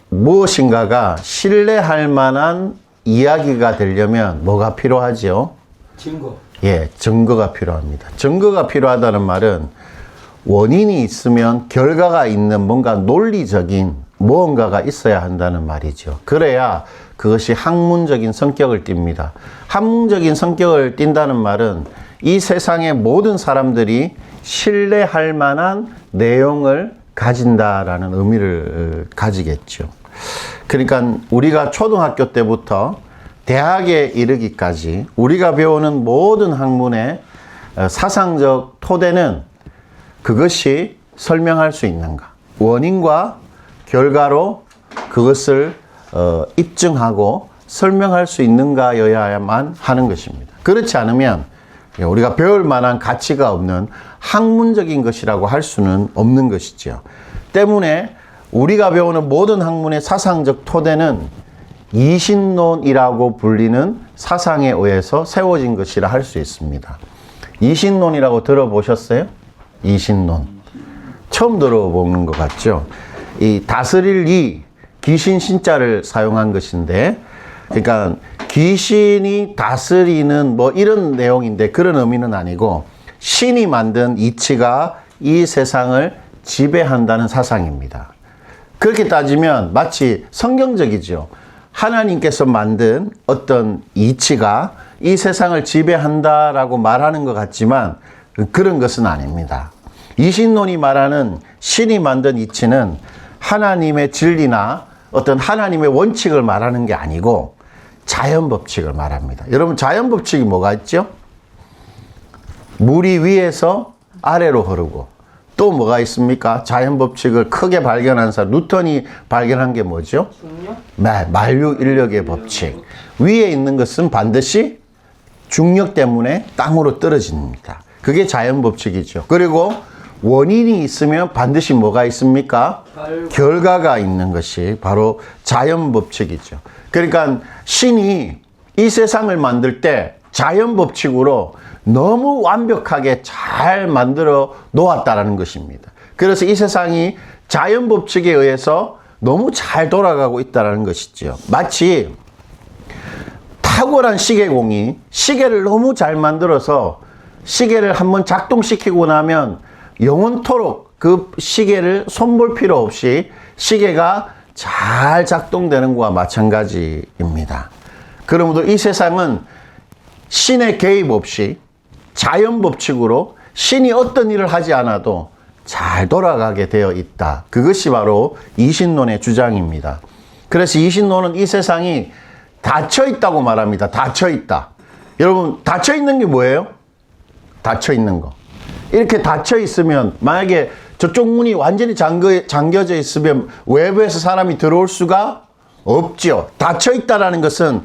무엇인가가 신뢰할 만한 이야기가 되려면 뭐가 필요하죠? 증거. 예, 증거가 필요합니다. 증거가 필요하다는 말은 원인이 있으면 결과가 있는 뭔가 논리적인 무언가가 있어야 한다는 말이죠. 그래야 그것이 학문적인 성격을 띱니다. 학문적인 성격을 띈다는 말은 이 세상의 모든 사람들이 신뢰할 만한 내용을 가진다라는 의미를 가지겠죠. 그러니까 우리가 초등학교 때부터 대학에 이르기까지 우리가 배우는 모든 학문의 사상적 토대는 그것이 설명할 수 있는가, 원인과 결과로 그것을 입증하고 설명할 수 있는가여야만 하는 것입니다. 그렇지 않으면 우리가 배울 만한 가치가 없는 학문적인 것이라고 할 수는 없는 것이죠. 때문에 우리가 배우는 모든 학문의 사상적 토대는 이신론이라고 불리는 사상에 의해서 세워진 것이라 할 수 있습니다. 이신론이라고 들어보셨어요? 이신론. 처음 들어보는 것 같죠? 이 다스릴 이, 귀신 신자를 사용한 것인데, 그러니까 귀신이 다스리는 뭐 이런 내용인데 그런 의미는 아니고 신이 만든 이치가 이 세상을 지배한다는 사상입니다. 그렇게 따지면 마치 성경적이죠. 하나님께서 만든 어떤 이치가 이 세상을 지배한다라고 말하는 것 같지만 그런 것은 아닙니다. 이신론이 말하는 신이 만든 이치는 하나님의 진리나 어떤 하나님의 원칙을 말하는 게 아니고 자연 법칙을 말합니다. 여러분, 자연 법칙이 뭐가 있죠? 물이 위에서 아래로 흐르고 또 뭐가 있습니까? 자연 법칙을 크게 발견한 사람, 뉴턴이 발견한 게 뭐죠? 중력? 네, 만류 인력의 법칙. 위에 있는 것은 반드시 중력 때문에 땅으로 떨어집니다. 그게 자연 법칙이죠. 그리고 원인이 있으면 반드시 뭐가 있습니까? 결과가 있는 것이 바로 자연 법칙이죠. 그러니까 신이 이 세상을 만들 때 자연 법칙으로 너무 완벽하게 잘 만들어 놓았다라는 것입니다. 그래서 이 세상이 자연 법칙에 의해서 너무 잘 돌아가고 있다는 것이죠. 마치 탁월한 시계공이 시계를 너무 잘 만들어서 시계를 한번 작동시키고 나면 영원토록 그 시계를 손볼 필요 없이 시계가 잘 작동되는 것과 마찬가지입니다. 그러므로 이 세상은 신의 개입 없이 자연 법칙으로 신이 어떤 일을 하지 않아도 잘 돌아가게 되어 있다. 그것이 바로 이신론의 주장입니다. 그래서 이신론은 이 세상이 닫혀 있다고 말합니다. 닫혀 있다. 여러분, 닫혀 있는 게 뭐예요? 닫혀 있는 거. 이렇게 닫혀 있으면 만약에 저쪽 문이 완전히 잠겨져 있으면 외부에서 사람이 들어올 수가 없죠. 닫혀 있다라는 것은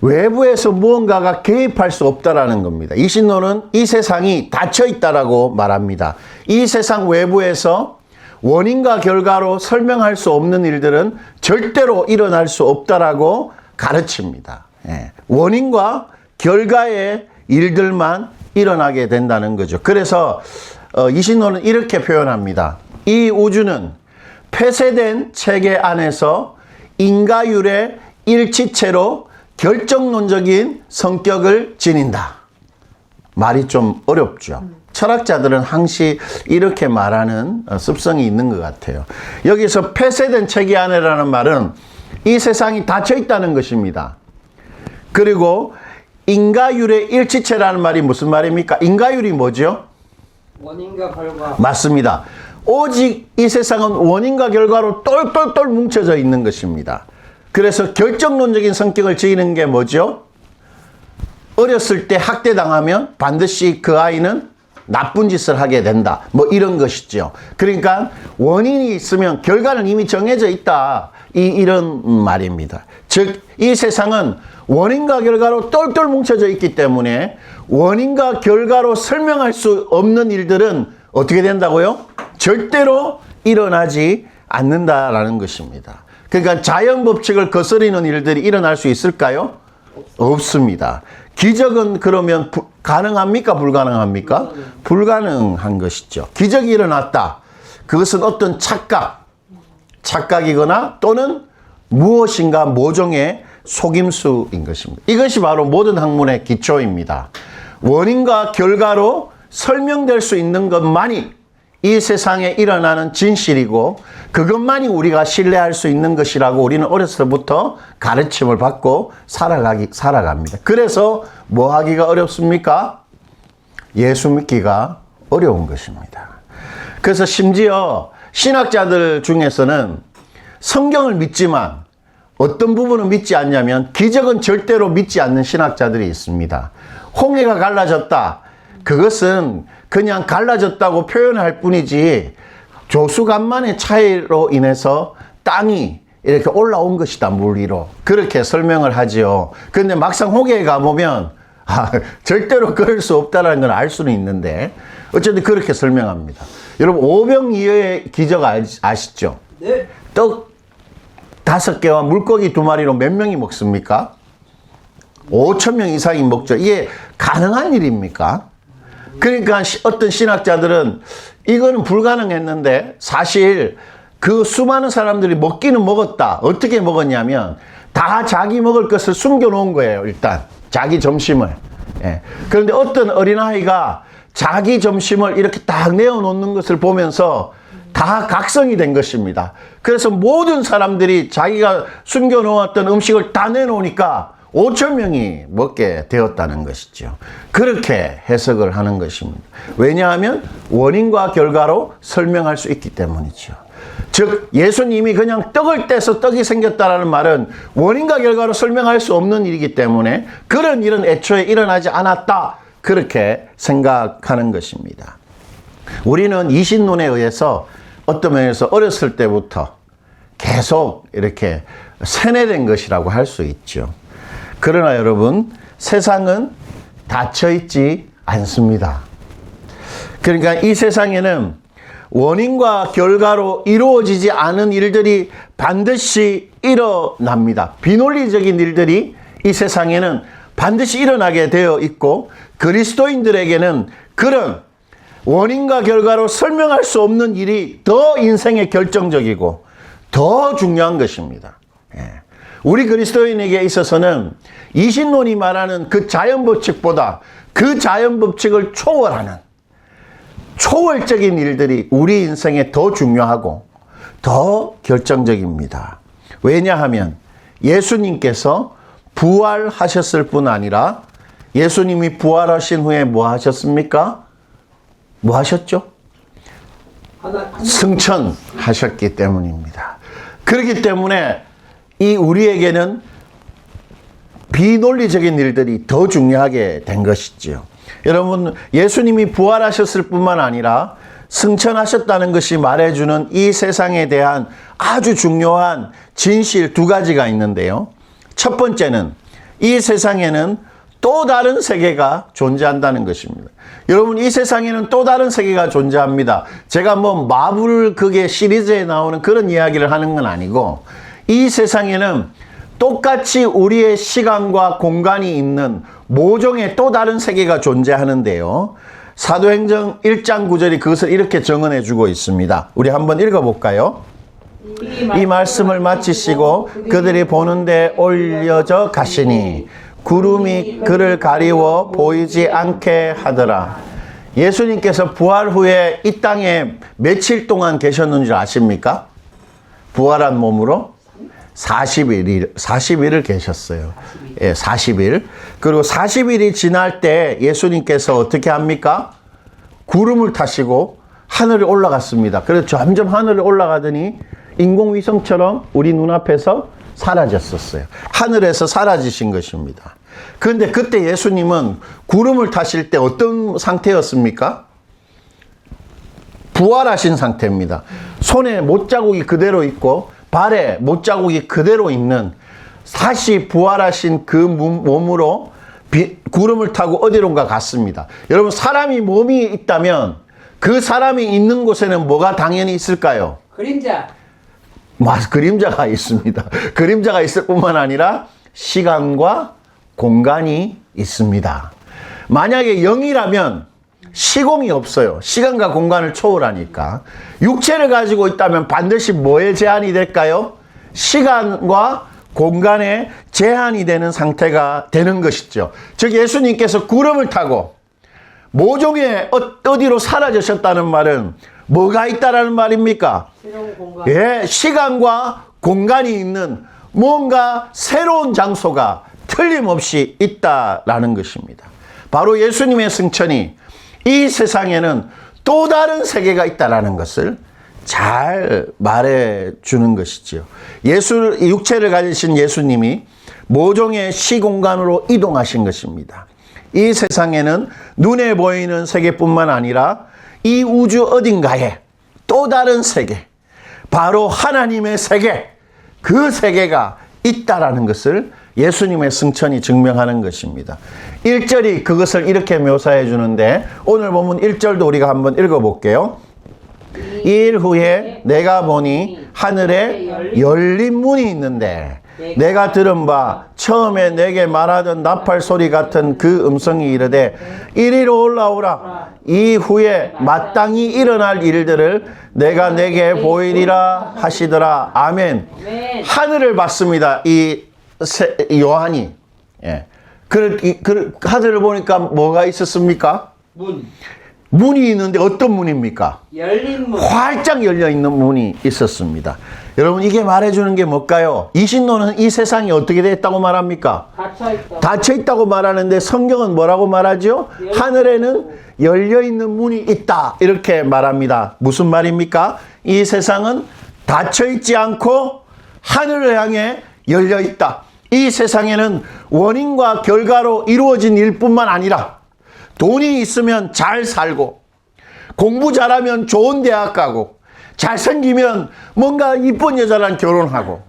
외부에서 무언가가 개입할 수 없다라는 겁니다. 이신론은 이 세상이 닫혀 있다라고 말합니다. 이 세상 외부에서 원인과 결과로 설명할 수 없는 일들은 절대로 일어날 수 없다라고 가르칩니다. 예. 원인과 결과의 일들만 일어나게 된다는 거죠. 그래서 이신론은 이렇게 표현합니다. 이 우주는 폐쇄된 체계 안에서 인과율의 일치체로 결정론적인 성격을 지닌다. 말이 좀 어렵죠. 철학자들은 항시 이렇게 말하는 습성이 있는 것 같아요. 여기서 폐쇄된 체계 안에라는 말은 이 세상이 닫혀 있다는 것입니다. 그리고 인과율의 일치체라는 말이 무슨 말입니까? 인과율이 뭐죠? 원인과 결과. 맞습니다. 오직 이 세상은 원인과 결과로 똘똘똘 뭉쳐져 있는 것입니다. 그래서 결정론적인 성격을 지니는 게 뭐죠? 어렸을 때 학대당하면 반드시 그 아이는 나쁜 짓을 하게 된다. 뭐 이런 것이죠. 그러니까 원인이 있으면 결과는 이미 정해져 있다. 이런 말입니다. 즉, 이 세상은 원인과 결과로 똘똘 뭉쳐져 있기 때문에 원인과 결과로 설명할 수 없는 일들은 어떻게 된다고요? 절대로 일어나지 않는다라는 것입니다. 그러니까 자연 법칙을 거스르는 일들이 일어날 수 있을까요? 없습니다. 기적은 그러면 가능합니까? 불가능합니까? 불가능한 것이죠. 기적이 일어났다. 그것은 어떤 착각, 착각이거나 또는 무엇인가 모종의 속임수인 것입니다. 이것이 바로 모든 학문의 기초입니다. 원인과 결과로 설명될 수 있는 것만이 이 세상에 일어나는 진실이고 그것만이 우리가 신뢰할 수 있는 것이라고 우리는 어려서부터 가르침을 받고 살아갑니다. 그래서 뭐 하기가 어렵습니까? 예수 믿기가 어려운 것입니다. 그래서 심지어 신학자들 중에서는 성경을 믿지만 어떤 부분은 믿지 않냐면 기적은 절대로 믿지 않는 신학자들이 있습니다. 홍해가 갈라졌다. 그것은 그냥 갈라졌다고 표현할 뿐이지 조수간만의 차이로 인해서 땅이 이렇게 올라온 것이다, 물 위로. 그렇게 설명을 하지요. 그런데 막상 홍해에 가보면 절대로 그럴 수 없다는 걸 알 수는 있는데 어쨌든 그렇게 설명합니다. 여러분 오병이어의 기적 아시죠? 네. 떡 5개와 물고기 2마리로 몇 명이 먹습니까? 5,000명 이상이 먹죠. 이게 가능한 일입니까? 그러니까 어떤 신학자들은 이거는 불가능했는데 사실 그 수많은 사람들이 먹기는 먹었다. 어떻게 먹었냐면 다 자기 먹을 것을 숨겨놓은 거예요. 일단 자기 점심을. 예. 그런데 어떤 어린아이가 자기 점심을 이렇게 딱 내어놓는 것을 보면서 다 각성이 된 것입니다. 그래서 모든 사람들이 자기가 숨겨놓았던 음식을 다 내놓으니까 5,000명이 먹게 되었다는 것이죠. 그렇게 해석을 하는 것입니다. 왜냐하면 원인과 결과로 설명할 수 있기 때문이죠. 즉 예수님이 그냥 떡을 떼서 떡이 생겼다라는 말은 원인과 결과로 설명할 수 없는 일이기 때문에 그런 일은 애초에 일어나지 않았다. 그렇게 생각하는 것입니다. 우리는 이신론에 의해서 어떤 면에서 어렸을 때부터 계속 이렇게 세뇌된 것이라고 할 수 있죠. 그러나 여러분, 세상은 닫혀 있지 않습니다. 그러니까 이 세상에는 원인과 결과로 이루어지지 않은 일들이 반드시 일어납니다. 비논리적인 일들이 이 세상에는 반드시 일어나게 되어 있고 그리스도인들에게는 그런 원인과 결과로 설명할 수 없는 일이 더 인생에 결정적이고 더 중요한 것입니다. 우리 그리스도인에게 있어서는 이신론이 말하는 그 자연법칙보다 그 자연법칙을 초월하는 초월적인 일들이 우리 인생에 더 중요하고 더 결정적입니다. 왜냐하면 예수님께서 부활하셨을 뿐 아니라 예수님이 부활하신 후에 뭐 하셨습니까? 뭐 하셨죠? 승천하셨기 때문입니다. 그렇기 때문에 이 우리에게는 비논리적인 일들이 더 중요하게 된 것이지요. 여러분, 예수님이 부활하셨을 뿐만 아니라 승천하셨다는 것이 말해주는 이 세상에 대한 아주 중요한 진실 2가지가 있는데요. 첫 번째는 이 세상에는 또 다른 세계가 존재한다는 것입니다. 여러분, 이 세상에는 또 다른 세계가 존재합니다. 제가 뭐 마블극의 시리즈에 나오는 그런 이야기를 하는 건 아니고 이 세상에는 똑같이 우리의 시간과 공간이 있는 모종의 또 다른 세계가 존재하는데요. 사도행전 1장 9절이 그것을 이렇게 정언해 주고 있습니다. 우리 한번 읽어볼까요? 이 말씀을 마치시고 그들이 보는데 올려져 가시니 구름이 그를 가리워 보이지 않게 하더라. 예수님께서 부활 후에 이 땅에 며칠 동안 계셨는 줄 아십니까? 부활한 몸으로 40일을 계셨어요. 40일. 그리고 40일이 지날 때 예수님께서 어떻게 합니까? 구름을 타시고 하늘에 올라갔습니다. 그래서 점점 하늘에 올라가더니 인공위성처럼 우리 눈앞에서 사라졌었어요. 하늘에서 사라지신 것입니다. 그런데 그때 예수님은 구름을 타실 때 어떤 상태였습니까? 부활하신 상태입니다. 손에 못자국이 그대로 있고 발에 못자국이 그대로 있는 다시 부활하신 그 몸으로 구름을 타고 어디론가 갔습니다. 여러분, 사람이 몸이 있다면 그 사람이 있는 곳에는 뭐가 당연히 있을까요? 그림자. 그림자가 있습니다. 그림자가 있을 뿐만 아니라 시간과 공간이 있습니다. 만약에 0이라면 시공이 없어요. 시간과 공간을 초월하니까. 육체를 가지고 있다면 반드시 뭐에 제한이 될까요? 시간과 공간에 제한이 되는 상태가 되는 것이죠. 즉 예수님께서 구름을 타고 모종에 어디로 사라지셨다는 말은 뭐가 있다라는 말입니까? 새로운 공간. 예, 시간과 공간이 있는 뭔가 새로운 장소가 틀림없이 있다라는 것입니다. 바로 예수님의 승천이 이 세상에는 또 다른 세계가 있다라는 것을 잘 말해 주는 것이지요. 육체를 가지신 예수님이 모종의 시공간으로 이동하신 것입니다. 이 세상에는 눈에 보이는 세계뿐만 아니라 이 우주 어딘가에 또 다른 세계, 바로 하나님의 세계, 그 세계가 있다라는 것을 예수님의 승천이 증명하는 것입니다. 1절이 그것을 이렇게 묘사해 주는데 오늘 본문 1절도 우리가 한번 읽어볼게요. 이 일 후에 내가 보니 하늘에 열린 문이 있는데 내가 들은 바 처음에 내게 말하던 나팔 소리 같은 그 음성이 이르되 이리로 올라오라. 이후에 마땅히 일어날 일들을 내가 내게 보이리라 하시더라. 아멘. 하늘을 봤습니다. 이 요한이. 예. 하늘을 보니까 뭐가 있었습니까? 문이 있는데 어떤 문입니까? 열린 문. 활짝 열려있는 문이 있었습니다. 여러분 이게 말해주는 게 뭘까요? 이 신론은 이 세상이 어떻게 됐다고 말합니까? 닫혀있다. 닫혀있다고 말하는데 성경은 뭐라고 말하죠? 하늘에는 열려있는 문이 있다 이렇게 말합니다. 무슨 말입니까? 이 세상은 닫혀있지 않고 하늘을 향해 열려있다. 이 세상에는 원인과 결과로 이루어진 일뿐만 아니라 돈이 있으면 잘 살고 공부 잘하면 좋은 대학 가고 잘생기면 뭔가 이쁜 여자랑 결혼하고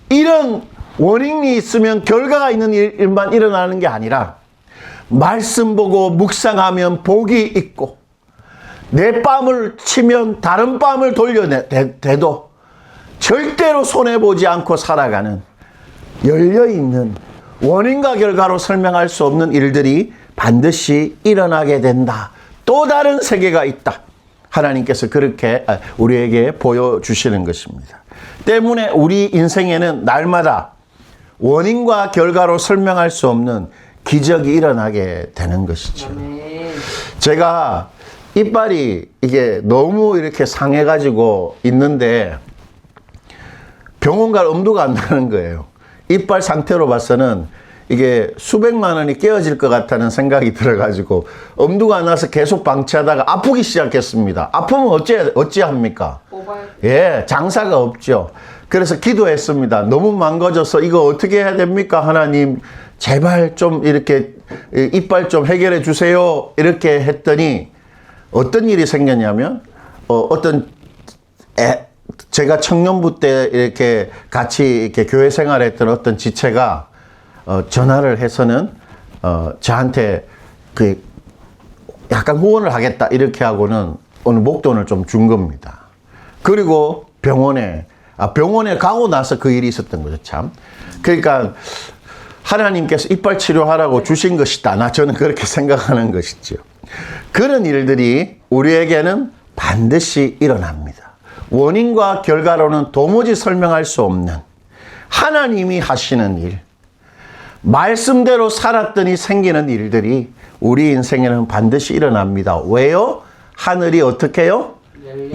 이런 원인이 있으면 결과가 있는 일만 일어나는 게 아니라 말씀 보고 묵상하면 복이 있고 내 뺨을 치면 다른 뺨을 돌려대도 절대로 손해보지 않고 살아가는 열려있는 원인과 결과로 설명할 수 없는 일들이 반드시 일어나게 된다. 또 다른 세계가 있다. 하나님께서 그렇게 우리에게 보여주시는 것입니다. 때문에 우리 인생에는 날마다 원인과 결과로 설명할 수 없는 기적이 일어나게 되는 것이죠. 제가 이빨이 이게 너무 이렇게 상해가지고 있는데 병원 갈 엄두가 안 나는 거예요. 이빨 상태로 봐서는 이게 수백만 원이 깨어질 것 같다는 생각이 들어가지고 엄두가 안 나서 계속 방치하다가 아프기 시작했습니다. 아프면 어찌합니까? 예, 장사가 없죠. 그래서 기도했습니다. 너무 망가져서 이거 어떻게 해야 됩니까? 하나님 제발 좀 이렇게 이빨 좀 해결해 주세요. 이렇게 했더니 어떤 일이 생겼냐면 제가 청년부 때 이렇게 같이 이렇게 교회 생활했던 어떤 지체가 전화를 해서는 저한테 그 약간 후원을 하겠다 이렇게 하고는 오늘 목돈을 좀 준 겁니다. 그리고 병원에 가고 나서 그 일이 있었던 거죠, 참. 그러니까 하나님께서 이빨 치료하라고 주신 것이다. 저는 그렇게 생각하는 것이죠. 그런 일들이 우리에게는 반드시 일어납니다. 원인과 결과로는 도무지 설명할 수 없는 하나님이 하시는 일, 말씀대로 살았더니 생기는 일들이 우리 인생에는 반드시 일어납니다. 왜요? 하늘이 어떻게 해요?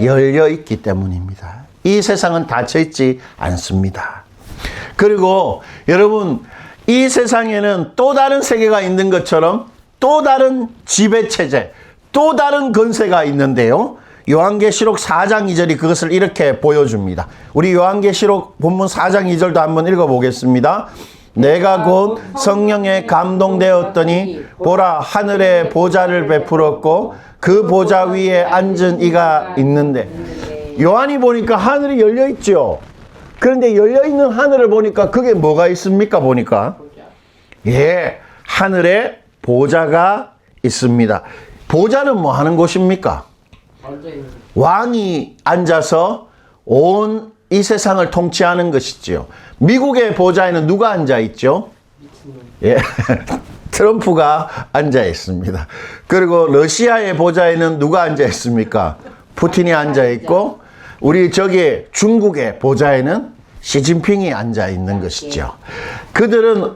열려 있기 때문입니다. 이 세상은 닫혀 있지 않습니다. 그리고 여러분, 이 세상에는 또 다른 세계가 있는 것처럼 또 다른 지배체제, 또 다른 권세가 있는데요. 요한계시록 4장 2절이 그것을 이렇게 보여줍니다. 우리 요한계시록 본문 4장 2절도 한번 읽어보겠습니다. 내가 곧 성령에 감동되었더니 보라 하늘에 보좌를 베풀었고 그 보좌 위에 앉은 이가 있는데, 요한이 보니까 하늘이 열려 있죠. 그런데 열려 있는 하늘을 보니까 그게 뭐가 있습니까? 보니까 하늘에 보좌가 있습니다. 보좌는 뭐 하는 곳입니까? 왕이 앉아서 온 이 세상을 통치하는 것이지요. 미국의 보좌에는 누가 앉아 있죠? 트럼프가 앉아 있습니다. 그리고 러시아의 보좌에는 누가 앉아 있습니까? 푸틴이 앉아 있고, 우리 저기 중국의 보좌에는 시진핑이 앉아 있는 것이죠. 그들은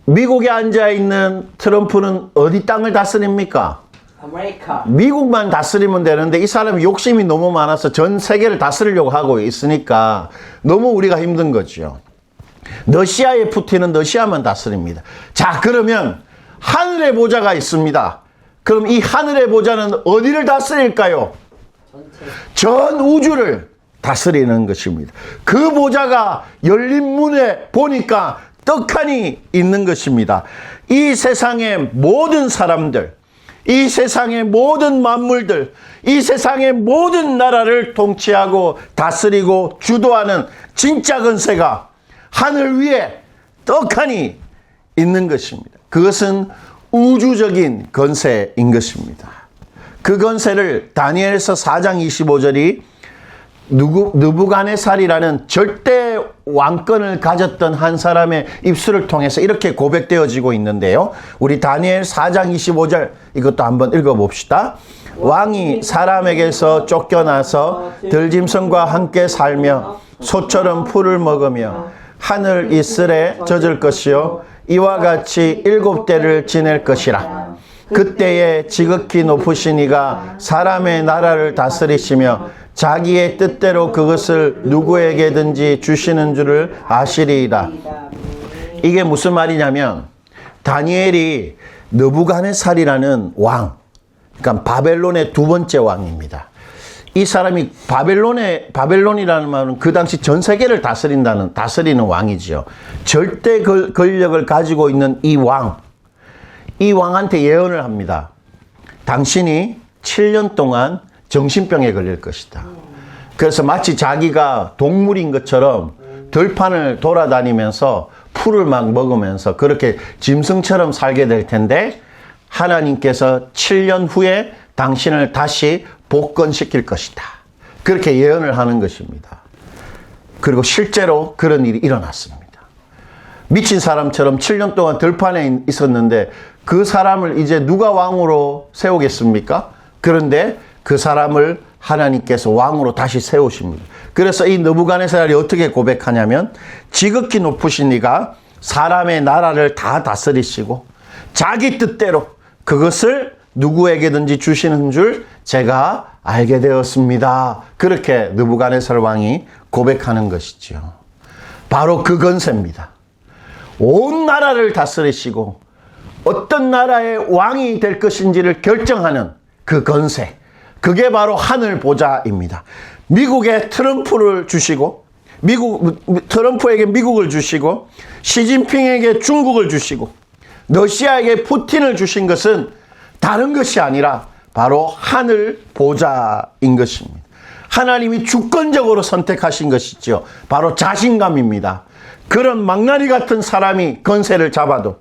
미국에 앉아 있는 트럼프는 어디 땅을 다스립니까? 아메리카. 미국만 다스리면 되는데 이 사람이 욕심이 너무 많아서 전 세계를 다스리려고 하고 있으니까 너무 우리가 힘든 거죠. 러시아의 푸틴은 러시아만 다스립니다. 자, 그러면 하늘의 보좌가 있습니다. 그럼 이 하늘의 보좌는 어디를 다스릴까요? 전 우주를 다스리는 것입니다. 그 보좌가 열린 문에 보니까 떡하니 있는 것입니다. 이 세상의 모든 사람들, 이 세상의 모든 만물들, 이 세상의 모든 나라를 통치하고 다스리고 주도하는 진짜 권세가 하늘 위에 떡하니 있는 것입니다. 그것은 우주적인 권세인 것입니다. 그 권세를 다니엘서 4장 25절이 느부갓네살이라는 절대 왕권을 가졌던 한 사람의 입술을 통해서 이렇게 고백되어지고 있는데요. 우리 다니엘 4장 25절 이것도 한번 읽어봅시다. 왕이 사람에게서 쫓겨나서 들짐승과 함께 살며 소처럼 풀을 먹으며 하늘 이슬에 젖을 것이요 이와 같이 7대를 지낼 것이라. 그때에 지극히 높으신 이가 사람의 나라를 다스리시며 자기의 뜻대로 그것을 누구에게든지 주시는 줄을 아시리이다. 이게 무슨 말이냐면 다니엘이 느부갓네살이라는 왕, 그러니까 바벨론의 두 번째 왕입니다. 이 사람이 바벨론이라는 말은 그 당시 전 세계를 다스리는 왕이죠. 절대 권력을 가지고 있는 이 왕한테 예언을 합니다. 당신이 7년 동안 정신병에 걸릴 것이다. 그래서 마치 자기가 동물인 것처럼 들판을 돌아다니면서 풀을 막 먹으면서 그렇게 짐승처럼 살게 될 텐데 하나님께서 7년 후에 당신을 다시 복권시킬 것이다. 그렇게 예언을 하는 것입니다. 그리고 실제로 그런 일이 일어났습니다. 미친 사람처럼 7년 동안 들판에 있었는데 그 사람을 이제 누가 왕으로 세우겠습니까? 그런데 그 사람을 하나님께서 왕으로 다시 세우십니다. 그래서 이 느부갓네살이 어떻게 고백하냐면 지극히 높으신 이가 사람의 나라를 다 다스리시고 자기 뜻대로 그것을 누구에게든지 주시는 줄 제가 알게 되었습니다. 그렇게 느부갓네살 왕이 고백하는 것이죠. 바로 그 권세입니다. 온 나라를 다스리시고 어떤 나라의 왕이 될 것인지를 결정하는 그 권세. 그게 바로 하늘 보좌입니다. 미국에 트럼프를 주시고 트럼프에게 미국을 주시고 시진핑에게 중국을 주시고 러시아에게 푸틴을 주신 것은 다른 것이 아니라 바로 하늘 보좌인 것입니다. 하나님이 주권적으로 선택하신 것이죠. 바로 자신감입니다. 그런 망나니 같은 사람이 권세를 잡아도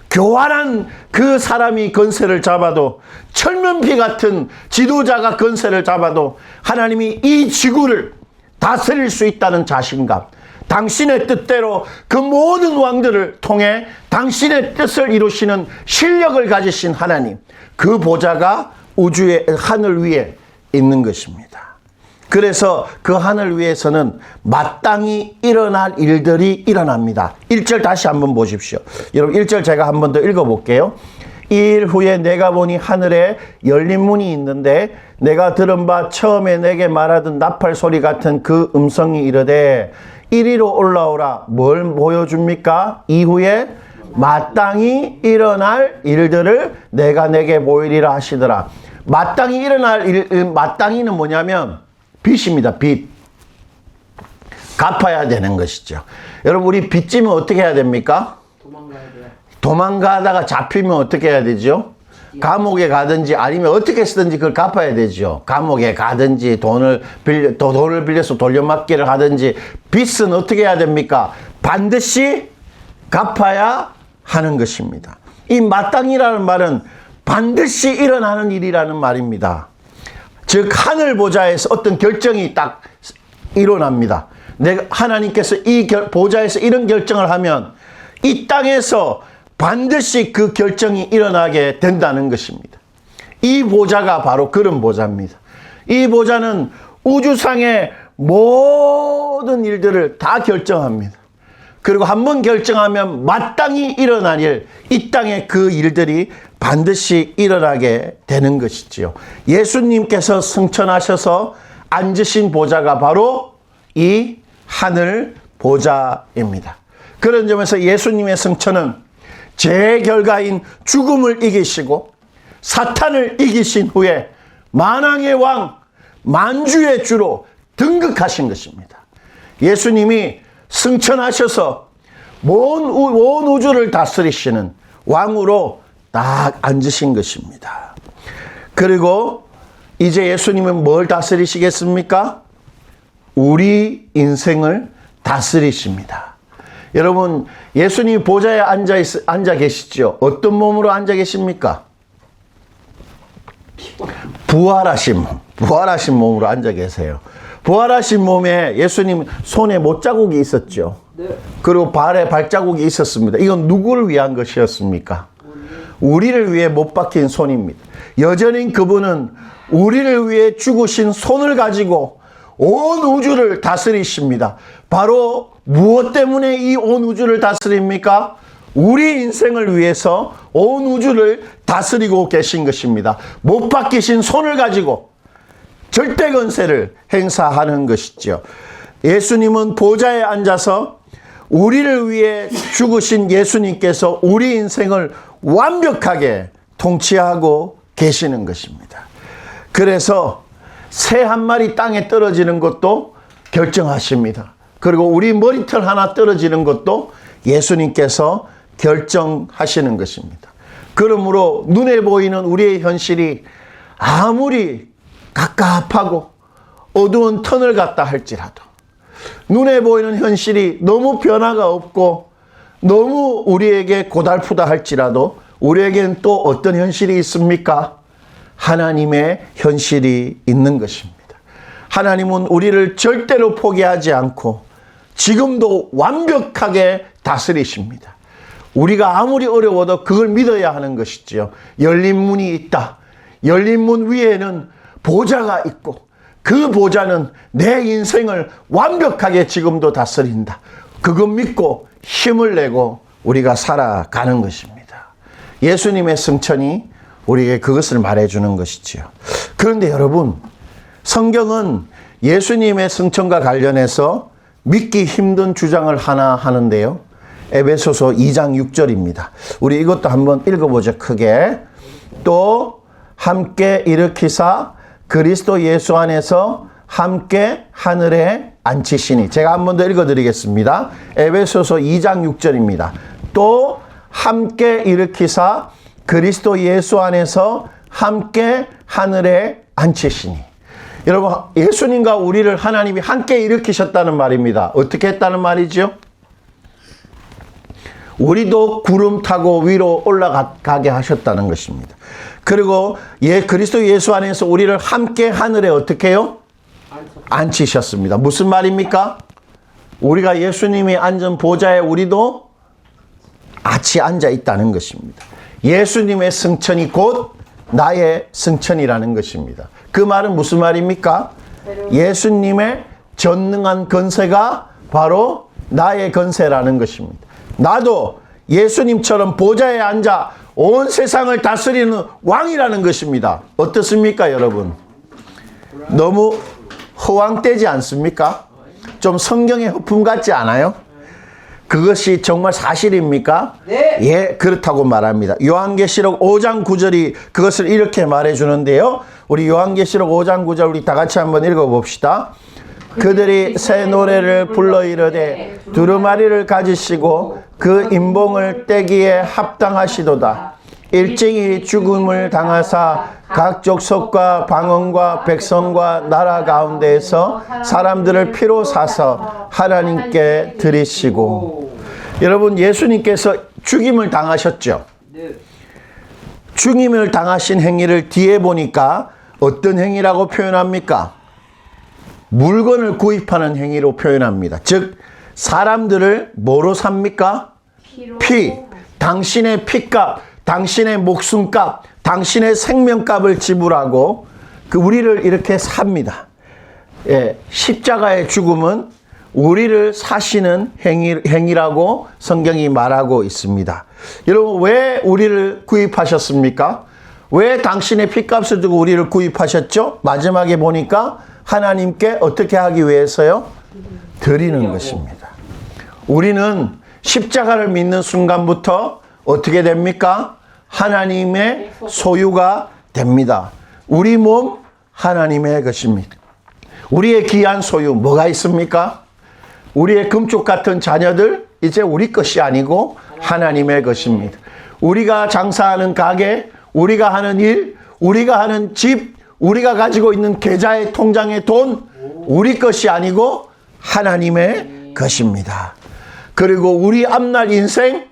교활한 그 사람이 권세를 잡아도 철면피 같은 지도자가 권세를 잡아도 하나님이 이 지구를 다스릴 수 있다는 자신감, 당신의 뜻대로 그 모든 왕들을 통해 당신의 뜻을 이루시는 실력을 가지신 하나님, 그 보좌가 우주의 하늘 위에 있는 것입니다. 그래서 그 하늘 위에서는 마땅히 일어날 일들이 일어납니다. 1절 다시 한번 보십시오. 여러분 1절 제가 한 번 더 읽어볼게요. 이 일 후에 내가 보니 하늘에 열린 문이 있는데 내가 들은 바 처음에 내게 말하던 나팔 소리 같은 그 음성이 이르되 이리로 올라오라. 뭘 보여줍니까? 이후에 마땅히 일어날 일들을 내가 내게 보이리라 하시더라. 마땅히 일어날 일, 마땅히는 뭐냐면 빚입니다. 빚. 갚아야 되는 것이죠. 여러분 우리 빚지면 어떻게 해야 됩니까? 도망가야 돼요. 도망가다가 잡히면 어떻게 해야 되죠? 감옥에 가든지 아니면 어떻게 쓰든지 그걸 갚아야 되죠. 감옥에 가든지 돈을 빌려서 돌려막기를 하든지 빚은 어떻게 해야 됩니까? 반드시 갚아야 하는 것입니다. 이 마땅이라는 말은 반드시 일어나는 일이라는 말입니다. 즉 하늘 보좌에서 어떤 결정이 딱 일어납니다. 하나님께서 이 보좌에서 이런 결정을 하면 이 땅에서 반드시 그 결정이 일어나게 된다는 것입니다. 이 보좌가 바로 그런 보좌입니다. 이 보좌는 우주상의 모든 일들을 다 결정합니다. 그리고 한번 결정하면 마땅히 일어날 일, 이 땅에 그 일들이 반드시 일어나게 되는 것이지요. 예수님께서 승천하셔서 앉으신 보좌가 바로 이 하늘 보좌입니다. 그런 점에서 예수님의 승천은 죄의 결과인 죽음을 이기시고 사탄을 이기신 후에 만왕의 왕, 만주의 주로 등극하신 것입니다. 예수님이 승천하셔서 온 우주를 다스리시는 왕으로 딱 앉으신 것입니다. 그리고 이제 예수님은 뭘 다스리시겠습니까? 우리 인생을 다스리십니다. 여러분, 예수님 보좌에 앉아 계시죠? 어떤 몸으로 앉아 계십니까? 부활하신 몸으로 앉아 계세요. 부활하신 몸에 예수님 손에 못자국이 있었죠. 네. 그리고 발에 발자국이 있었습니다. 이건 누구를 위한 것이었습니까? 우리를 위해 못 박힌 손입니다. 여전히 그분은 우리를 위해 죽으신 손을 가지고 온 우주를 다스리십니다. 바로 무엇 때문에 이 온 우주를 다스립니까? 우리 인생을 위해서 온 우주를 다스리고 계신 것입니다. 못 박히신 손을 가지고 절대 권세를 행사하는 것이죠. 예수님은 보좌에 앉아서 우리를 위해 죽으신 예수님께서 우리 인생을 완벽하게 통치하고 계시는 것입니다. 그래서 새 한 마리 땅에 떨어지는 것도 결정하십니다. 그리고 우리 머리털 하나 떨어지는 것도 예수님께서 결정하시는 것입니다. 그러므로 눈에 보이는 우리의 현실이 아무리 갑갑하고 어두운 터널 같다 할지라도, 눈에 보이는 현실이 너무 변화가 없고 너무 우리에게 고달프다 할지라도, 우리에겐 또 어떤 현실이 있습니까? 하나님의 현실이 있는 것입니다. 하나님은 우리를 절대로 포기하지 않고 지금도 완벽하게 다스리십니다. 우리가 아무리 어려워도 그걸 믿어야 하는 것이지요. 열린 문이 있다. 열린 문 위에는 보좌가 있고 그 보좌는 내 인생을 완벽하게 지금도 다스린다. 그거 믿고 힘을 내고 우리가 살아가는 것입니다. 예수님의 승천이 우리에게 그것을 말해주는 것이지요. 그런데 여러분, 성경은 예수님의 승천과 관련해서 믿기 힘든 주장을 하나 하는데요. 에베소서 2장 6절입니다. 우리 이것도 한번 읽어보죠. 크게. 또 함께 일으키사 그리스도 예수 안에서 함께 하늘에 앉히시니. 제가 한 번 더 읽어드리겠습니다. 에베소서 2장 6절입니다. 또 함께 일으키사 그리스도 예수 안에서 함께 하늘에 앉히시니. 여러분, 예수님과 우리를 하나님이 함께 일으키셨다는 말입니다. 어떻게 했다는 말이죠? 우리도 구름 타고 위로 올라가게 하셨다는 것입니다. 그리고 그리스도 예수 안에서 우리를 함께 하늘에 어떻게 해요? 앉히셨습니다. 무슨 말입니까? 우리가 예수님이 앉은 보좌에 우리도 같이 앉아 있다는 것입니다. 예수님의 승천이 곧 나의 승천이라는 것입니다. 그 말은 무슨 말입니까? 예수님의 전능한 권세가 바로 나의 권세라는 것입니다. 나도 예수님처럼 보좌에 앉아 온 세상을 다스리는 왕이라는 것입니다. 어떻습니까, 여러분? 너무 허황되지 않습니까? 좀 성경의 허품 같지 않아요? 그것이 정말 사실입니까? 네. 예, 그렇다고 말합니다. 요한계시록 5장 9절이 그것을 이렇게 말해주는데요. 우리 요한계시록 5장 9절 우리 다 같이 한번 읽어봅시다. 그들이 새 노래를 불러 이르되 두루마리를 가지시고 그 인봉을 떼기에 합당하시도다. 일찍이 죽음을 당하사 각 족속과 방언과 백성과 나라 가운데에서 사람들을 피로 사서 하나님께 드리시고. 여러분, 예수님께서 죽임을 당하셨죠. 죽임을 당하신 행위를 뒤에 보니까 어떤 행위라고 표현합니까? 물건을 구입하는 행위로 표현합니다. 즉 사람들을 뭐로 삽니까? 피, 당신의 피값, 당신의 목숨값, 당신의 생명값을 지불하고 우리를 이렇게 삽니다. 예, 십자가의 죽음은 우리를 사시는 행위라고 성경이 말하고 있습니다. 여러분, 왜 우리를 구입하셨습니까? 왜 당신의 피값을 주고 우리를 구입하셨죠? 마지막에 보니까 하나님께 어떻게 하기 위해서요? 드리는 것입니다. 우리는 십자가를 믿는 순간부터 어떻게 됩니까? 하나님의 소유가 됩니다. 우리 몸 하나님의 것입니다. 우리의 귀한 소유 뭐가 있습니까? 우리의 금쪽 같은 자녀들 이제 우리 것이 아니고 하나님의 것입니다. 우리가 장사하는 가게, 우리가 하는 일, 우리가 하는 집, 우리가 가지고 있는 계좌의 통장의 돈 우리 것이 아니고 하나님의 것입니다. 그리고 우리 앞날 인생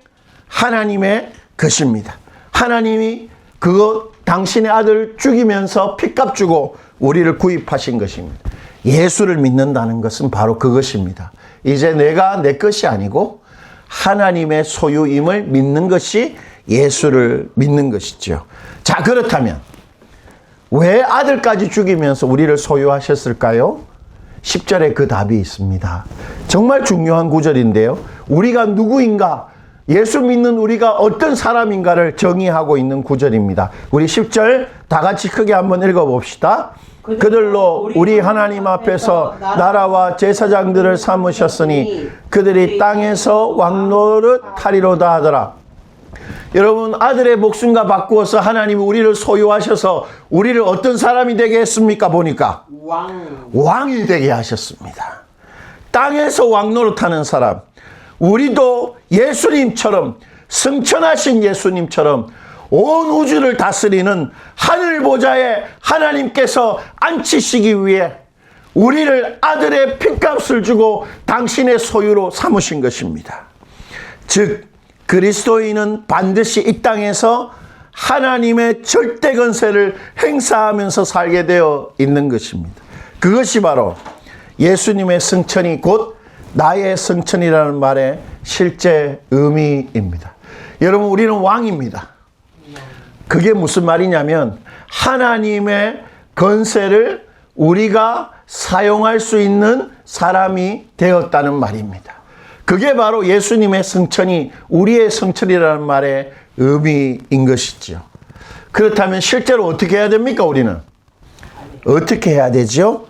하나님의 것입니다. 하나님이 그거 당신의 아들 죽이면서 피값 주고 우리를 구입하신 것입니다. 예수를 믿는다는 것은 바로 그것입니다. 이제 내가 내 것이 아니고 하나님의 소유임을 믿는 것이 예수를 믿는 것이죠. 자, 그렇다면 왜 아들까지 죽이면서 우리를 소유하셨을까요? 10절에 그 답이 있습니다. 정말 중요한 구절인데요. 우리가 누구인가, 예수 믿는 우리가 어떤 사람인가를 정의하고 있는 구절입니다. 우리 10절 다 같이 크게 한번 읽어봅시다. 그들로 우리 하나님 앞에서 나라와 제사장들을 삼으셨으니 그들이 땅에서 왕노릇 하리로다 하더라. 여러분, 아들의 목숨과 바꾸어서 하나님이 우리를 소유하셔서 우리를 어떤 사람이 되게 했습니까? 보니까 왕이 되게 하셨습니다. 땅에서 왕노릇하는 사람. 우리도 예수님처럼, 승천하신 예수님처럼 온 우주를 다스리는 하늘 보좌에 하나님께서 앉히시기 위해 우리를 아들의 핏값을 주고 당신의 소유로 삼으신 것입니다. 즉 그리스도인은 반드시 이 땅에서 하나님의 절대 권세를 행사하면서 살게 되어 있는 것입니다. 그것이 바로 예수님의 승천이 곧 나의 승천이라는 말의 실제 의미입니다. 여러분, 우리는 왕입니다. 그게 무슨 말이냐면 하나님의 권세를 우리가 사용할 수 있는 사람이 되었다는 말입니다. 그게 바로 예수님의 승천이 우리의 승천이라는 말의 의미인 것이죠. 그렇다면 실제로 어떻게 해야 됩니까? 우리는 어떻게 해야 되죠?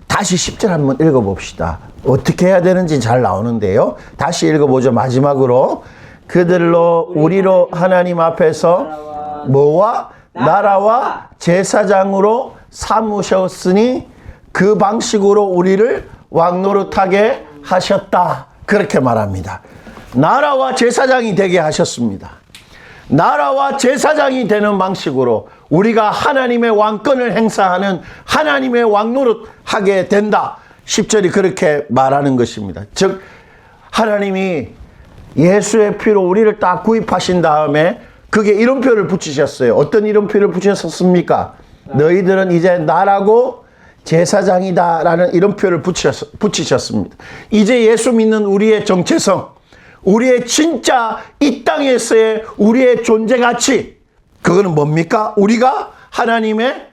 다시 10절 한번 읽어봅시다. 어떻게 해야 되는지 잘 나오는데요. 다시 읽어보죠. 마지막으로 그들로 우리로 하나님 앞에서 뭐와 나라와 제사장으로 삼으셨으니 그 방식으로 우리를 왕노릇하게 하셨다. 그렇게 말합니다. 나라와 제사장이 되게 하셨습니다. 나라와 제사장이 되는 방식으로 우리가 하나님의 왕권을 행사하는 하나님의 왕노릇 하게 된다. 10절이 그렇게 말하는 것입니다. 즉 하나님이 예수의 피로 우리를 딱 구입하신 다음에 그게 이름표를 붙이셨어요. 어떤 이름표를 붙이셨습니까? 너희들은 이제 나라고 제사장이다 라는 이름표를 붙이셨습니다. 이제 예수 믿는 우리의 정체성, 우리의 진짜 이 땅에서의 우리의 존재 가치, 그거는 뭡니까? 우리가 하나님의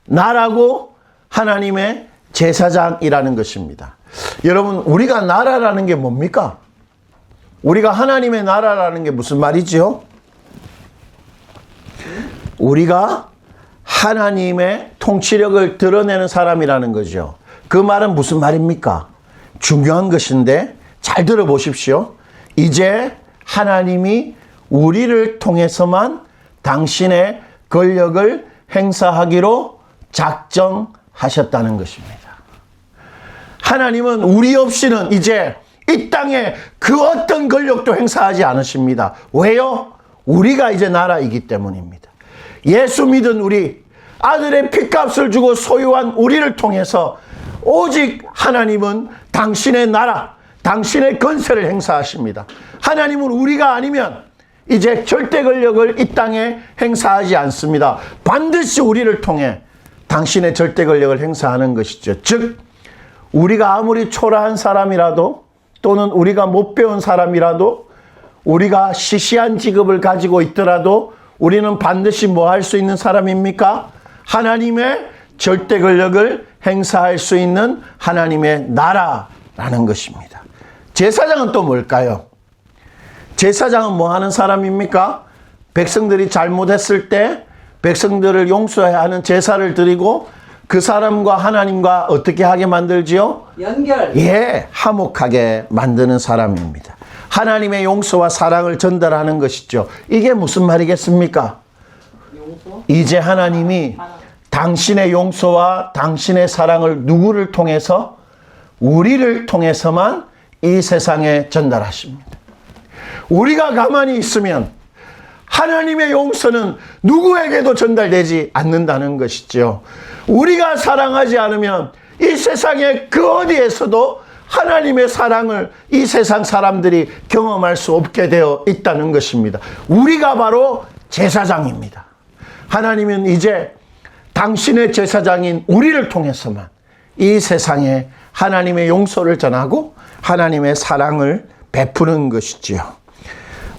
나라고 하나님의 제사장이라는 것입니다. 여러분, 우리가 나라라는 게 뭡니까? 우리가 하나님의 나라라는 게 무슨 말이죠? 우리가 하나님의 통치력을 드러내는 사람이라는 거죠. 그 말은 무슨 말입니까? 중요한 것인데 잘 들어보십시오. 이제 하나님이 우리를 통해서만 당신의 권력을 행사하기로 작정하셨다는 것입니다. 하나님은 우리 없이는 이제 이 땅에 그 어떤 권력도 행사하지 않으십니다. 왜요? 우리가 이제 나라이기 때문입니다. 예수 믿은 우리, 아들의 핏값을 주고 소유한 우리를 통해서 오직 하나님은 당신의 나라, 당신의 권세를 행사하십니다. 하나님은 우리가 아니면 이제 절대 권력을 이 땅에 행사하지 않습니다. 반드시 우리를 통해 당신의 절대 권력을 행사하는 것이죠. 즉 우리가 아무리 초라한 사람이라도 또는 우리가 못 배운 사람이라도 우리가 시시한 직업을 가지고 있더라도 우리는 반드시 뭐 할 수 있는 사람입니까? 하나님의 절대 권력을 행사할 수 있는 하나님의 나라라는 것입니다. 제사장은 또 뭘까요? 제사장은 뭐 하는 사람입니까? 백성들이 잘못했을 때 백성들을 용서해야 하는 제사를 드리고 그 사람과 하나님과 어떻게 하게 만들지요? 연결. 예, 화목하게 만드는 사람입니다. 하나님의 용서와 사랑을 전달하는 것이죠. 이게 무슨 말이겠습니까? 용서. 이제 하나님이 당신의 용서와 당신의 사랑을 누구를 통해서? 우리를 통해서만 이 세상에 전달하십니다. 우리가 가만히 있으면 하나님의 용서는 누구에게도 전달되지 않는다는 것이죠. 우리가 사랑하지 않으면 이 세상의 그 어디에서도 하나님의 사랑을 이 세상 사람들이 경험할 수 없게 되어 있다는 것입니다. 우리가 바로 제사장입니다. 하나님은 이제 당신의 제사장인 우리를 통해서만 이 세상에 하나님의 용서를 전하고 하나님의 사랑을 베푸는 것이지요.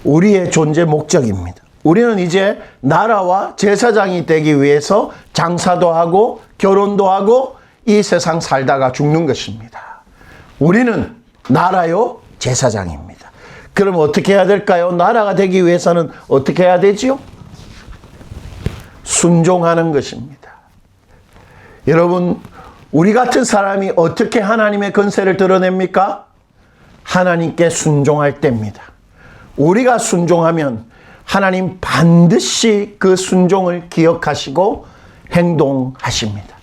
우리의 존재 목적입니다. 우리는 이제 나라와 제사장이 되기 위해서 장사도 하고 결혼도 하고 이 세상 살다가 죽는 것입니다. 우리는 나라요 제사장입니다. 그럼 어떻게 해야 될까요? 나라가 되기 위해서는 어떻게 해야 되지요? 순종하는 것입니다. 여러분, 우리 같은 사람이 어떻게 하나님의 권세를 드러냅니까? 하나님께 순종할 때입니다. 우리가 순종하면 하나님 반드시 그 순종을 기억하시고 행동하십니다.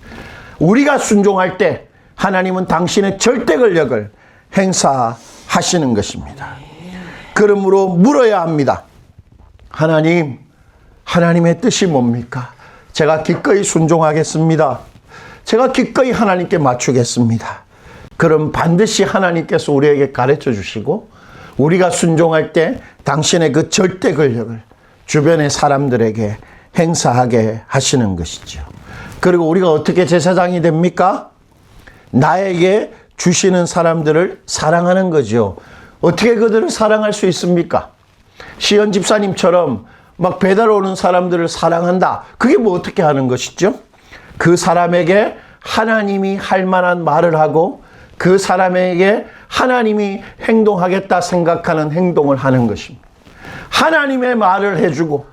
우리가 순종할 때 하나님은 당신의 절대 권력을 행사하시는 것입니다. 그러므로 물어야 합니다. 하나님, 하나님의 뜻이 뭡니까? 제가 기꺼이 순종하겠습니다. 제가 기꺼이 하나님께 맞추겠습니다. 그럼 반드시 하나님께서 우리에게 가르쳐 주시고 우리가 순종할 때 당신의 그 절대 권력을 주변의 사람들에게 행사하게 하시는 것이죠. 그리고 우리가 어떻게 제사장이 됩니까? 나에게 주시는 사람들을 사랑하는 거죠. 어떻게 그들을 사랑할 수 있습니까? 시연 집사님처럼 막 배달 오는 사람들을 사랑한다. 그게 뭐 어떻게 하는 것이죠? 그 사람에게 하나님이 할 만한 말을 하고 그 사람에게 하나님이 행동하겠다 생각하는 행동을 하는 것입니다. 하나님의 말을 해주고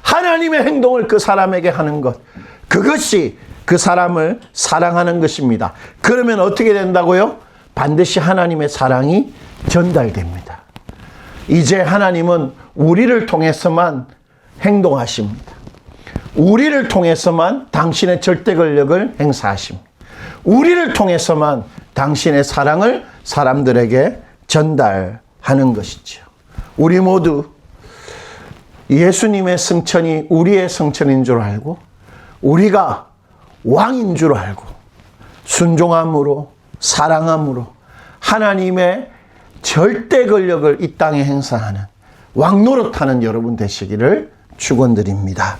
하나님의 행동을 그 사람에게 하는 것. 그것이 그 사람을 사랑하는 것입니다. 그러면 어떻게 된다고요? 반드시 하나님의 사랑이 전달됩니다. 이제 하나님은 우리를 통해서만 행동하십니다. 우리를 통해서만 당신의 절대 권력을 행사하십니다. 우리를 통해서만 당신의 사랑을 사람들에게 전달하는 것이죠. 우리 모두 예수님의 성천이 우리의 성천인 줄 알고 우리가 왕인 줄 알고 순종함으로 사랑함으로 하나님의 절대 권력을 이 땅에 행사하는 왕노릇하는 여러분 되시기를 축원드립니다.